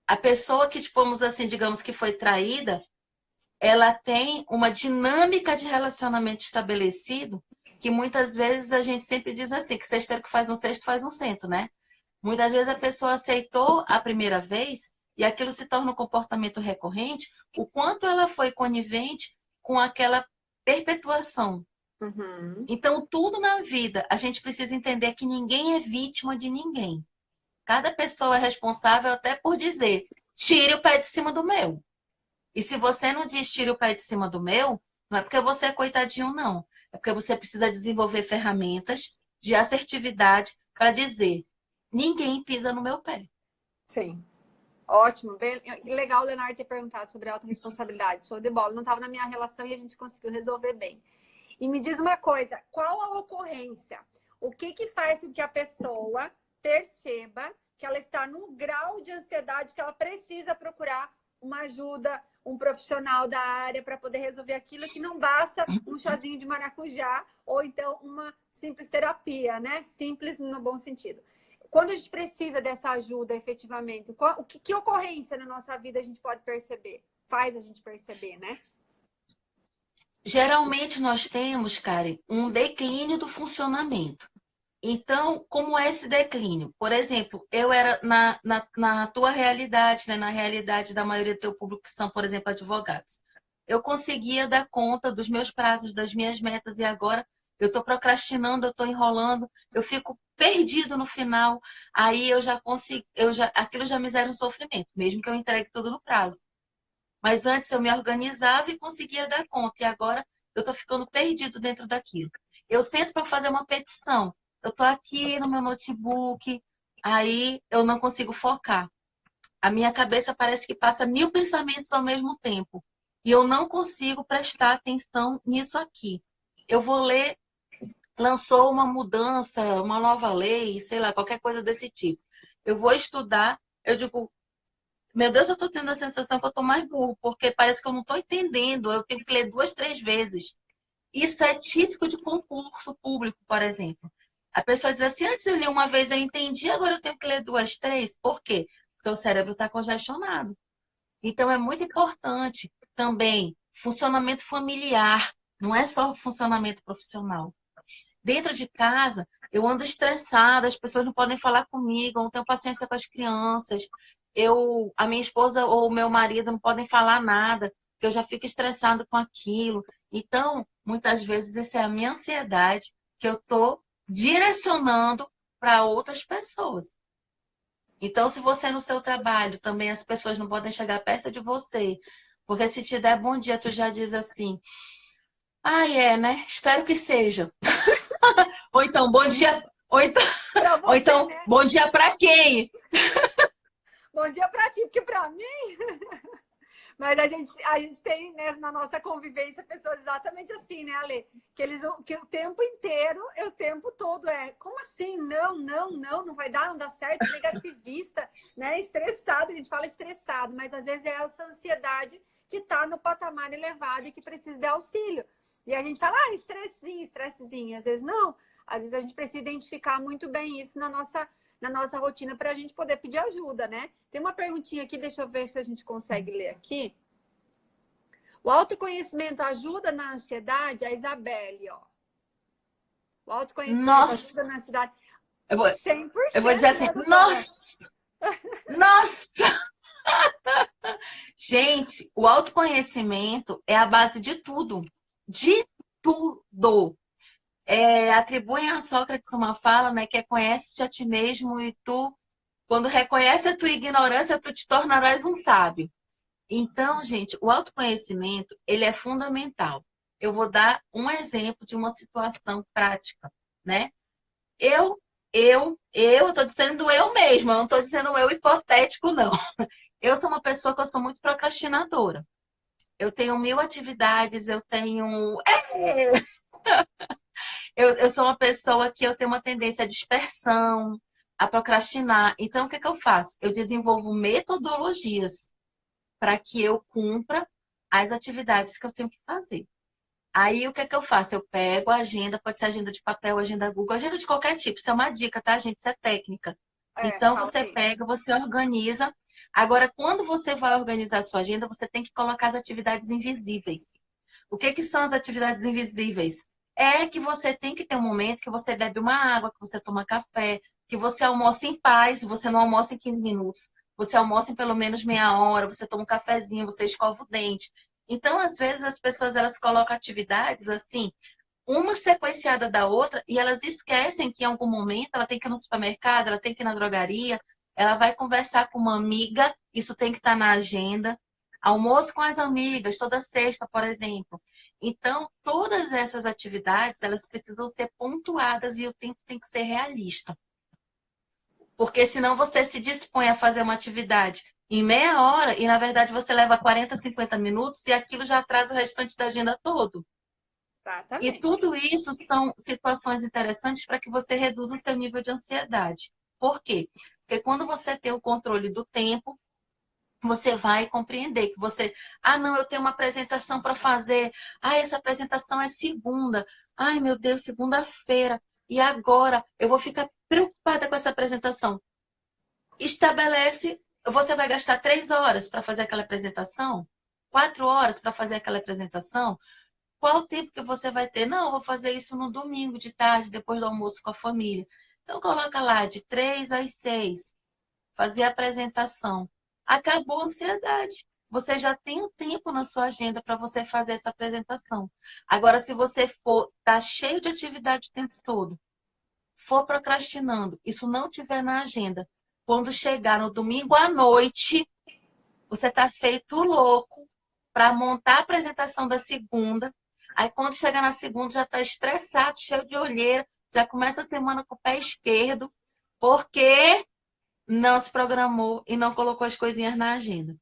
S2: a pessoa que, tipo, vamos assim, digamos que foi traída, ela tem uma dinâmica de relacionamento estabelecido que muitas vezes a gente sempre diz assim, que cesteiro que faz um cesto faz um cento, né? Muitas vezes a pessoa aceitou a primeira vez e aquilo se torna um comportamento recorrente, o quanto ela foi conivente com aquela perpetuação.
S1: Uhum.
S2: Então, tudo na vida, a gente precisa entender que ninguém é vítima de ninguém. Cada pessoa é responsável até por dizer, tire o pé de cima do meu. E se você não diz tire o pé de cima do meu, não é porque você é coitadinho, não. É porque você precisa desenvolver ferramentas de assertividade para dizer: ninguém pisa no meu pé.
S1: Sim. Ótimo, bem legal o Leonardo ter perguntado sobre autorresponsabilidade. Show de bola. Não estava na minha relação e a gente conseguiu resolver bem. E me diz uma coisa, qual a ocorrência? O que faz com que a pessoa perceba que ela está num grau de ansiedade que ela precisa procurar uma ajuda, um profissional da área para poder resolver aquilo, que não basta um chazinho de maracujá ou então uma simples terapia, né? Simples no bom sentido. Quando a gente precisa dessa ajuda efetivamente, que ocorrência na nossa vida a gente pode perceber? Faz a gente perceber, né?
S2: Geralmente nós temos, Karen, um declínio do funcionamento. Então, como é esse declínio? Por exemplo, eu era na tua realidade, né, na realidade da maioria do teu público, que são, por exemplo, advogados. Eu conseguia dar conta dos meus prazos, das minhas metas, e agora eu estou procrastinando, eu estou enrolando, eu fico perdido no final, aí eu já consigo, aquilo já me gera um sofrimento, mesmo que eu entregue tudo no prazo. Mas antes eu me organizava e conseguia dar conta, e agora eu estou ficando perdido dentro daquilo. Eu sento para fazer uma petição, eu estou aqui no meu notebook, aí eu não consigo focar. A minha cabeça parece que passa 1000 pensamentos ao mesmo tempo. E eu não consigo prestar atenção nisso aqui. Eu vou ler, lançou uma mudança, uma nova lei, sei lá, qualquer coisa desse tipo. Eu vou estudar, eu digo, meu Deus, eu estou tendo a sensação que eu estou mais burro, porque parece que eu não estou entendendo, eu tenho que ler 2, 3 vezes. Isso é típico de concurso público, por exemplo. A pessoa diz assim, antes eu li uma vez, eu entendi, agora eu tenho que ler 2, 3. Por quê? Porque o cérebro está congestionado. Então, é muito importante também funcionamento familiar, não é só funcionamento profissional. Dentro de casa, eu ando estressada, as pessoas não podem falar comigo, eu não tenho paciência com as crianças, a minha esposa ou o meu marido não podem falar nada, porque eu já fico estressada com aquilo. Então, muitas vezes, essa é a minha ansiedade que eu estou direcionando para outras pessoas. Então, se você no seu trabalho também as pessoas não podem chegar perto de você, porque se te der bom dia, tu já diz assim, ah, é, né? Espero que seja. Ou então, bom dia. Ou então,
S1: Para
S2: ou
S1: você,
S2: então
S1: né?
S2: bom dia para quem?
S1: Bom dia para ti, porque para mim. Mas a gente tem né, na nossa convivência pessoas exatamente assim, né, Ale? Que o tempo inteiro, o tempo todo como assim? Não, não, não, não vai dar, não dá certo, negativista, né? Estressado, a gente fala estressado, mas às vezes é essa ansiedade que está no patamar elevado e que precisa de auxílio. E a gente fala, estressinho, estressezinho. Às vezes não, às vezes a gente precisa identificar muito bem isso na nossa rotina para a gente poder pedir ajuda, né? Tem uma perguntinha aqui, deixa eu ver se a gente consegue ler aqui. O autoconhecimento ajuda na ansiedade? A Isabelle, ó. O autoconhecimento ajuda
S2: Nossa!
S1: na ansiedade?
S2: Eu vou, eu vou dizer
S1: 100%,
S2: assim,
S1: né, doutora?
S2: nossa! Nossa! Gente, o autoconhecimento é a base de tudo. De tudo. Atribuem a Sócrates uma fala, né, que é conhece-te a ti mesmo e tu, quando reconhece a tua ignorância, tu te tornarás um sábio. Então, gente, o autoconhecimento, ele é fundamental. Eu vou dar um exemplo de uma situação prática, né? Eu estou dizendo eu mesma, eu não estou dizendo eu hipotético, não. Eu sou uma pessoa que eu sou muito procrastinadora. Eu tenho 1000 atividades, eu tenho. Eu sou uma pessoa que eu tenho uma tendência à dispersão, a procrastinar. Então, o que que eu faço? Eu desenvolvo metodologias para que eu cumpra as atividades que eu tenho que fazer. Aí, o que é que eu faço? Eu pego a agenda, pode ser agenda de papel, agenda Google, agenda de qualquer tipo. Isso é uma dica, tá, gente? Isso é técnica. Então,
S1: Fala
S2: você
S1: aí.
S2: pega, você organiza. Agora, quando você vai organizar a sua agenda, você tem que colocar as atividades invisíveis. O que que são as atividades invisíveis? É que você tem que ter um momento que você bebe uma água, que você toma café, que você almoça em paz, você não almoça em 15 minutos. Você almoça em pelo menos meia hora, você toma um cafezinho, você escova o dente. Então, às vezes, as pessoas elas colocam atividades assim, uma sequenciada da outra, e elas esquecem que em algum momento ela tem que ir no supermercado, ela tem que ir na drogaria, ela vai conversar com uma amiga, isso tem que estar na agenda. Almoço com as amigas, toda sexta, por exemplo. Então, todas essas atividades, elas precisam ser pontuadas e o tempo tem que ser realista. Porque senão você se dispõe a fazer uma atividade em meia hora e, na verdade, você leva 40, 50 minutos e aquilo já traz o restante da agenda todo. E
S1: Exatamente.
S2: tudo isso são situações interessantes para que você reduza o seu nível de ansiedade. Por quê? Porque quando você tem o controle do tempo, você vai compreender que você, ah, não, eu tenho uma apresentação para fazer. Ah, essa apresentação é segunda. Ai, meu Deus, segunda-feira. E agora eu vou ficar preocupada com essa apresentação. Estabelece, você vai gastar 3 horas para fazer aquela apresentação? 4 horas para fazer aquela apresentação? Qual o tempo que você vai ter? Não, eu vou fazer isso no domingo de tarde, depois do almoço com a família. Então, coloca lá de 3 às 6, fazer a apresentação. Acabou a ansiedade. Você já tem o tempo na sua agenda para você fazer essa apresentação. Agora, se você for, tá cheio de atividade o tempo todo, for procrastinando, isso não tiver na agenda, quando chegar no domingo à noite, você tá feito louco para montar a apresentação da segunda. Aí, quando chegar na segunda, já está estressado, cheio de olheira, já começa a semana com o pé esquerdo, porque não se programou e não colocou as coisinhas na agenda.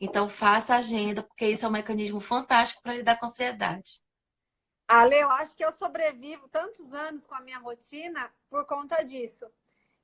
S2: Então, faça a agenda, porque isso é um mecanismo fantástico para lidar com a ansiedade.
S1: Ale, eu acho que eu sobrevivo tantos anos com a minha rotina por conta disso.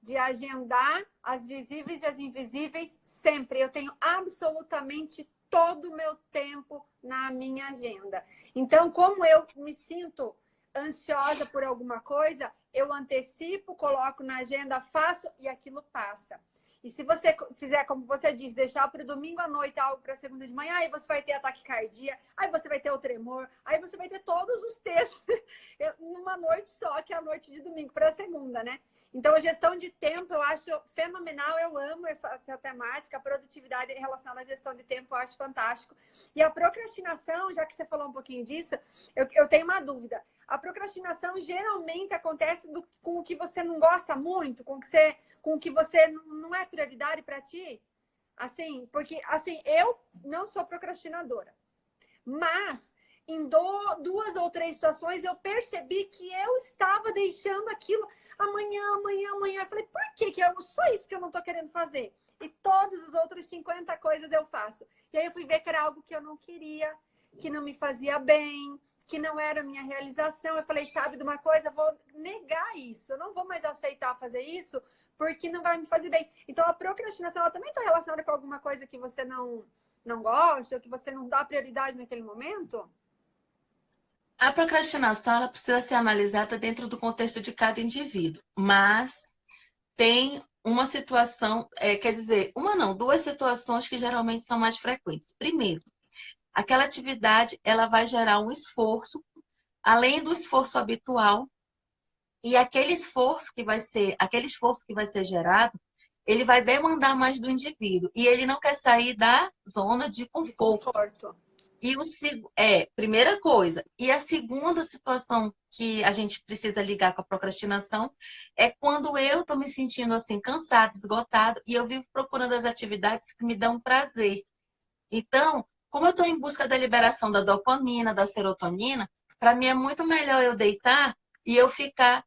S1: De agendar as visíveis e as invisíveis sempre. Eu tenho absolutamente todo o meu tempo na minha agenda. Então, como eu me sinto ansiosa por alguma coisa, eu antecipo, coloco na agenda, faço e aquilo passa. E se você fizer, como você disse, deixar para o domingo à noite algo para segunda de manhã, aí você vai ter ataque cardíaco, aí você vai ter o tremor, aí você vai ter todos os textos numa noite só, que é a noite de domingo para segunda, né? Então, a gestão de tempo eu acho fenomenal, eu amo essa temática, a produtividade relacionada à gestão de tempo eu acho fantástico. E a procrastinação, já que você falou um pouquinho disso, eu tenho uma dúvida. A procrastinação geralmente acontece com o que você não gosta muito, com o que você não é prioridade para ti? Assim, porque assim, eu não sou procrastinadora, mas em 2 ou 3 situações eu percebi que eu estava deixando aquilo amanhã. Eu falei, por que é só isso que eu não estou querendo fazer? E todas as outras 50 coisas eu faço. E aí eu fui ver que era algo que eu não queria, que não me fazia bem, que não era a minha realização. Eu falei, sabe de uma coisa? Eu vou negar isso. Eu não vou mais aceitar fazer isso porque não vai me fazer bem. Então, a procrastinação ela também está relacionada com alguma coisa que você não gosta ou que você não dá prioridade naquele momento?
S2: A procrastinação ela precisa ser analisada dentro do contexto de cada indivíduo, mas tem uma situação, quer dizer, uma não, duas situações que geralmente são mais frequentes. Primeiro, aquela atividade ela vai gerar um esforço, além do esforço habitual, e aquele esforço que vai ser gerado, ele vai demandar mais do indivíduo e ele não quer sair da zona de
S1: De
S2: conforto.
S1: conforto.
S2: E primeira coisa. E a segunda situação que a gente precisa ligar com a procrastinação é quando eu estou me sentindo assim, cansado, esgotado, e eu vivo procurando as atividades que me dão prazer. Então, como eu estou em busca da liberação da dopamina, da serotonina, para mim é muito melhor eu deitar e eu ficar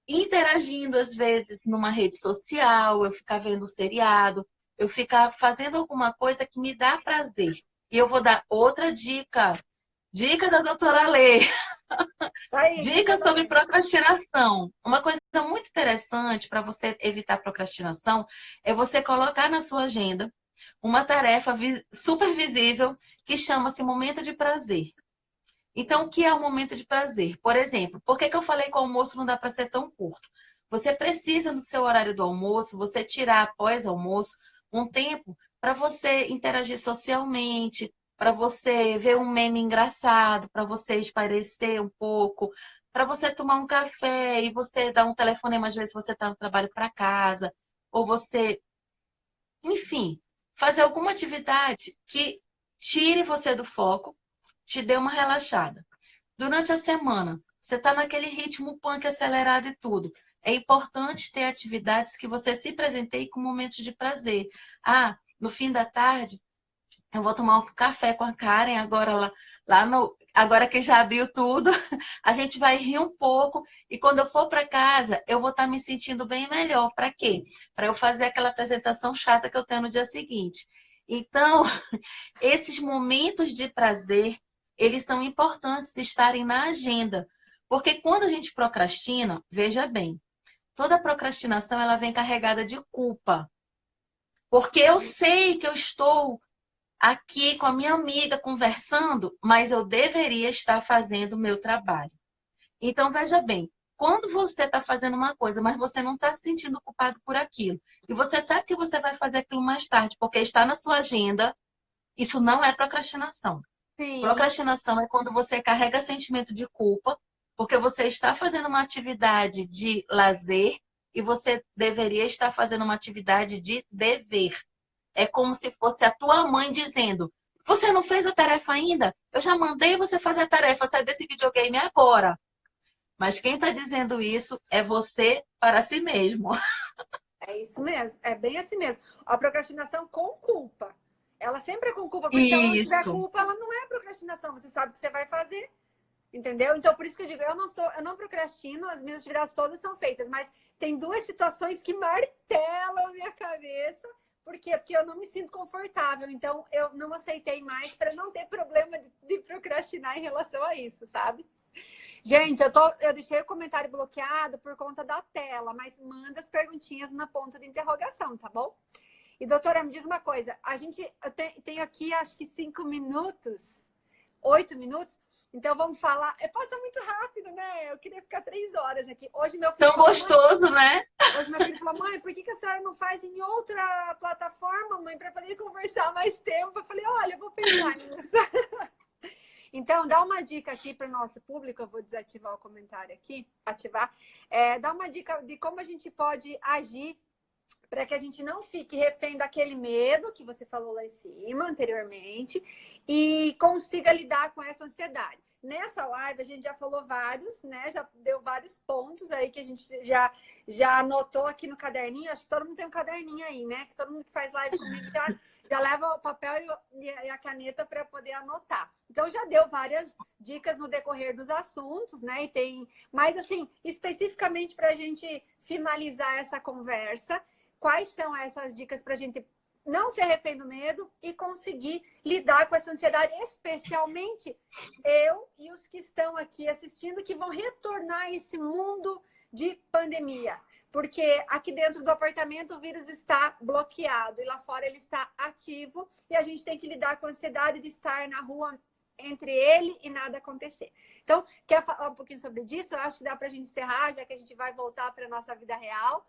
S2: interagindo, às vezes, numa rede social, eu ficar vendo seriado, eu ficar fazendo alguma coisa que me dá prazer. E eu vou dar outra dica. Dica da doutora Lê.
S1: Tá aí,
S2: Dica
S1: dica da
S2: sobre
S1: Lê.
S2: procrastinação. Uma coisa muito interessante para você evitar procrastinação é você colocar na sua agenda uma tarefa super visível que chama-se momento de prazer. Então, o que é o momento de prazer? Por exemplo, por que eu falei que o almoço não dá para ser tão curto? Você precisa, no seu horário do almoço, você tirar após almoço um tempo para você interagir socialmente, para você ver um meme engraçado, para você espairecer um pouco, para você tomar um café e você dar um telefonema, às vezes você está no trabalho para casa, ou você, enfim, fazer alguma atividade que tire você do foco, te dê uma relaxada. Durante a semana, você está naquele ritmo punk acelerado e tudo. É importante ter atividades que você se presenteie com momentos de prazer. Ah, no fim da tarde, eu vou tomar um café com a Karen agora agora que já abriu tudo, a gente vai rir um pouco e quando eu for para casa, eu vou estar me sentindo bem melhor. Para quê? Para eu fazer aquela apresentação chata que eu tenho no dia seguinte. Então, esses momentos de prazer, eles são importantes estarem na agenda, porque quando a gente procrastina, veja bem, toda procrastinação ela vem carregada de culpa, porque eu sei que eu estou aqui com a minha amiga conversando, mas eu deveria estar fazendo o meu trabalho. Então, veja bem, quando você está fazendo uma coisa, mas você não está se sentindo culpado por aquilo, e você sabe que você vai fazer aquilo mais tarde, porque está na sua agenda, isso não é procrastinação.
S1: Sim.
S2: Procrastinação é quando você carrega sentimento de culpa, porque você está fazendo uma atividade de lazer e você deveria estar fazendo uma atividade de dever. É como se fosse a tua mãe dizendo: você não fez a tarefa ainda? Eu já mandei você fazer a tarefa, sai desse videogame agora. Mas quem está dizendo isso é você para si mesmo.
S1: É isso mesmo, é bem assim mesmo. A procrastinação com culpa. Ela sempre é com culpa, porque se ela não tiver
S2: Isso.
S1: culpa, ela não é procrastinação. Você sabe o que você vai fazer, entendeu? Então, por isso que eu digo, eu não procrastino, as minhas atividades todas são feitas, mas tem duas situações que martelam a minha cabeça. Por quê? Porque eu não me sinto confortável. Então, eu não aceitei mais para não ter problema de procrastinar em relação a isso, sabe? Gente, eu deixei o comentário bloqueado por conta da tela, mas manda as perguntinhas na ponta de interrogação, tá bom? E, doutora, me diz uma coisa. Eu tenho aqui, acho que 5 minutos, 8 minutos. Então, vamos falar. Passa muito rápido, né? Eu queria ficar 3 horas aqui. Hoje, meu filho
S2: Tão
S1: falou, mãe...
S2: gostoso, né?
S1: Hoje, meu filho falou, mãe, por que a senhora não faz em outra plataforma, mãe, para poder conversar mais tempo? Eu falei, olha, eu vou pensar nisso. Então, dá uma dica aqui para o nosso público. Eu vou desativar o comentário aqui, ativar. Dá uma dica de como a gente pode agir para que a gente não fique refém daquele medo que você falou lá em cima anteriormente e consiga lidar com essa ansiedade. Nessa live a gente já falou vários, né? Já deu vários pontos aí que a gente já anotou aqui no caderninho. Acho que todo mundo tem um caderninho aí, né? Que todo mundo que faz live comigo já leva o papel e a caneta para poder anotar. Então já deu várias dicas no decorrer dos assuntos, né? E tem, mas assim, especificamente para a gente finalizar essa conversa, quais são essas dicas para a gente não ser refém do medo e conseguir lidar com essa ansiedade, especialmente eu e os que estão aqui assistindo, que vão retornar a esse mundo de pandemia. Porque aqui dentro do apartamento o vírus está bloqueado e lá fora ele está ativo e a gente tem que lidar com a ansiedade de estar na rua entre ele e nada acontecer. Então, quer falar um pouquinho sobre isso? Eu acho que dá para a gente encerrar, já que a gente vai voltar para a nossa vida real.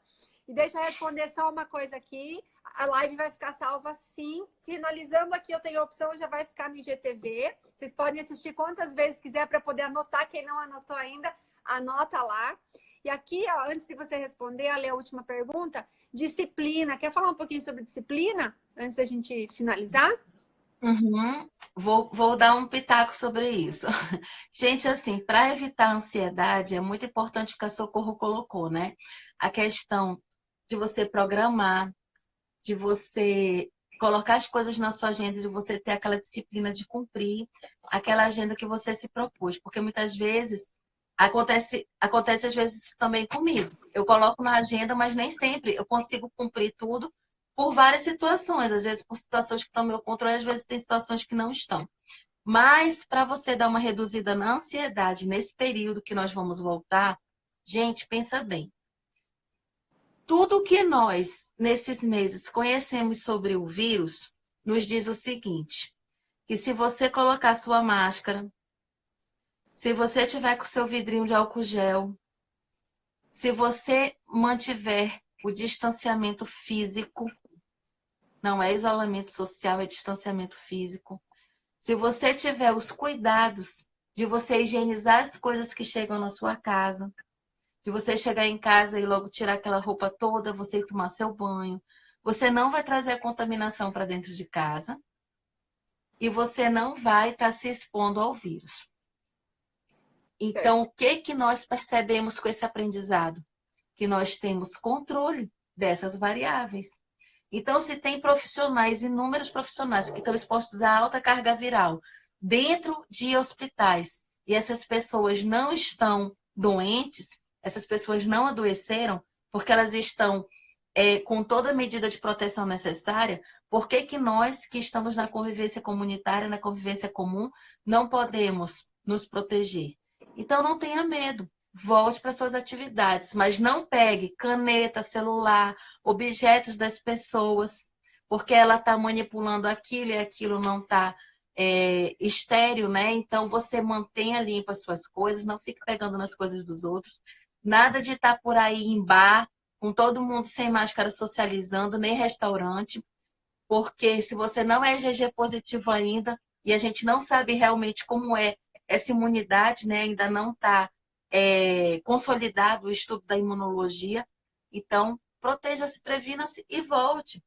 S1: E deixa eu responder só uma coisa aqui. A live vai ficar salva sim. Finalizando aqui, eu tenho a opção, já vai ficar no IGTV. Vocês podem assistir quantas vezes quiser para poder anotar. Quem não anotou ainda, anota lá. E aqui, ó, antes de você responder, a ler a última pergunta, disciplina. Quer falar um pouquinho sobre disciplina? Antes da gente finalizar?
S2: Uhum. Vou dar um pitaco sobre isso. Gente, assim, para evitar a ansiedade, é muito importante o que a Socorro colocou, né? A questão de você programar, de você colocar as coisas na sua agenda, de você ter aquela disciplina de cumprir aquela agenda que você se propôs. Porque muitas vezes acontece às vezes isso também comigo. Eu coloco na agenda, mas nem sempre eu consigo cumprir tudo por várias situações, às vezes por situações que estão no meu controle, às vezes tem situações que não estão. Mas para você dar uma reduzida na ansiedade nesse período que nós vamos voltar, gente, pensa bem. Tudo que nós, nesses meses, conhecemos sobre o vírus, nos diz o seguinte, que se você colocar sua máscara, se você tiver com seu vidrinho de álcool gel, se você mantiver o distanciamento físico, não é isolamento social, é distanciamento físico. Se você tiver os cuidados de você higienizar as coisas que chegam na sua casa, de você chegar em casa e logo tirar aquela roupa toda, você ir tomar seu banho, você não vai trazer a contaminação para dentro de casa e você não vai estar se expondo ao vírus. Então, o que que nós percebemos com esse aprendizado? Que nós temos controle dessas variáveis. Então, se tem profissionais, inúmeros profissionais que estão expostos a alta carga viral dentro de hospitais e essas pessoas não estão doentes, essas pessoas não adoeceram, porque elas estão com toda a medida de proteção necessária, por que que nós que estamos na convivência comunitária, na convivência comum, não podemos nos proteger? Então, não tenha medo. Volte para suas atividades, mas não pegue caneta, celular, objetos das pessoas, porque ela está manipulando aquilo e aquilo não está estéril, né? Então você mantenha limpa as suas coisas, não fique pegando nas coisas dos outros. Nada de estar por aí em bar, com todo mundo sem máscara socializando, nem restaurante, porque se você não é GG positivo ainda, e a gente não sabe realmente como é essa imunidade, né? Ainda não está consolidado o estudo da imunologia. Então, proteja-se, previna-se e volte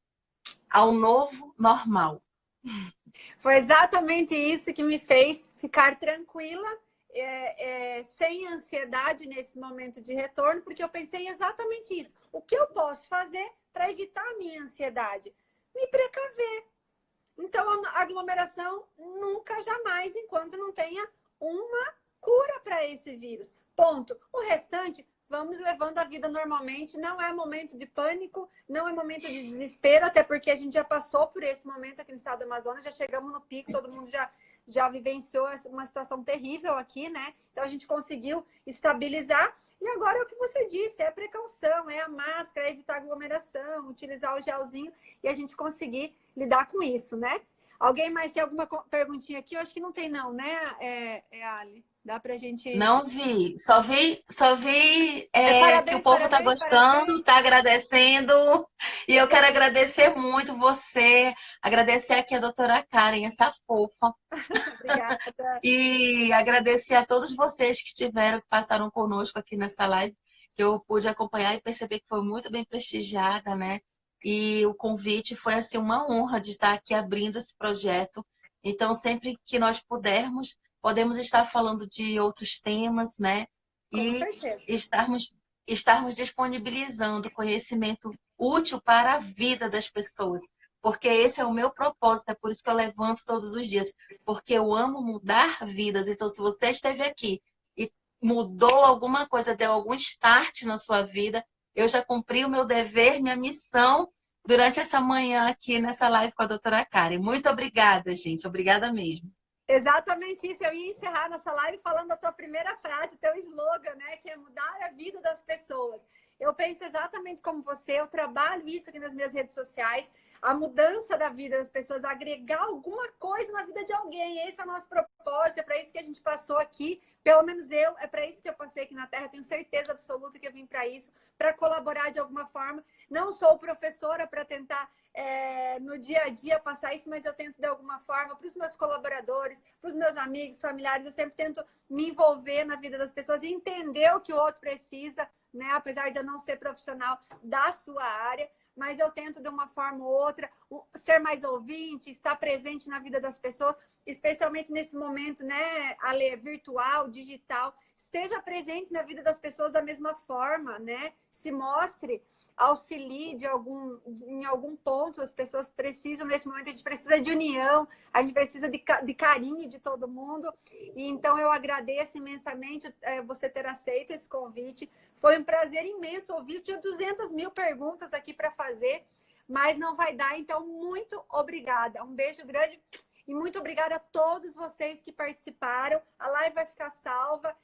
S2: ao novo normal.
S1: Foi exatamente isso que me fez ficar tranquila, sem ansiedade nesse momento de retorno, porque eu pensei exatamente isso. O que eu posso fazer para evitar a minha ansiedade? Me precaver. Então, a aglomeração nunca, jamais, enquanto não tenha uma cura para esse vírus. Ponto. O restante, vamos levando a vida normalmente. Não é momento de pânico, não é momento de desespero, até porque a gente já passou por esse momento aqui no estado do Amazonas, já chegamos no pico, todo mundo já vivenciou uma situação terrível aqui, né? Então, a gente conseguiu estabilizar. E agora é o que você disse, é a precaução, é a máscara, é evitar aglomeração, utilizar o gelzinho e a gente conseguir lidar com isso, né? Alguém mais tem alguma perguntinha aqui? Eu acho que não tem não, né, Ali? Dá pra gente...
S2: Não vi, só vi que o
S1: Parabéns,
S2: povo está
S1: parabéns,
S2: gostando,
S1: parabéns.
S2: está agradecendo, e eu quero agradecer muito você, agradecer aqui a doutora Karen, essa fofa,
S1: Obrigada.
S2: e agradecer a todos vocês que estiveram, que passaram conosco aqui nessa live, que eu pude acompanhar e perceber que foi muito bem prestigiada, né? E o convite foi assim uma honra de estar aqui abrindo esse projeto. Então, sempre que nós pudermos, podemos estar falando de outros temas, né?
S1: Com
S2: E
S1: certeza.
S2: estarmos disponibilizando conhecimento útil para a vida das pessoas. Porque esse é o meu propósito, é por isso que eu levanto todos os dias porque eu amo mudar vidas. Então, se você esteve aqui e mudou alguma coisa, deu algum start na sua vida, eu já cumpri o meu dever, minha missão durante essa manhã aqui nessa live com a doutora Karen. Muito obrigada, gente. Obrigada mesmo.
S1: Exatamente isso. Eu ia encerrar nossa live falando a tua primeira frase, teu slogan, né? Que é mudar a vida das pessoas. Eu penso exatamente como você, eu trabalho isso aqui nas minhas redes sociais, a mudança da vida das pessoas, agregar alguma coisa na vida de alguém. Esse é o nosso propósito, é para isso que a gente passou aqui. Pelo menos eu, é para isso que eu passei aqui na Terra. Tenho certeza absoluta que eu vim para isso, para colaborar de alguma forma. Não sou professora para tentar no dia a dia passar isso, mas eu tento de alguma forma para os meus colaboradores, para os meus amigos, familiares, eu sempre tento me envolver na vida das pessoas e entender o que o outro precisa, né? Apesar de eu não ser profissional da sua área, mas eu tento de uma forma ou outra ser mais ouvinte, estar presente na vida das pessoas, especialmente nesse momento, né, Ale, virtual, digital, esteja presente na vida das pessoas da mesma forma, né? Se mostre, auxilie em algum ponto, as pessoas precisam, nesse momento, a gente precisa de união, a gente precisa de carinho de todo mundo, e então eu agradeço imensamente você ter aceito esse convite, foi um prazer imenso ouvir, tinha 200 mil perguntas aqui para fazer, mas não vai dar, então muito obrigada, um beijo grande, e muito obrigada a todos vocês que participaram, a live vai ficar salva,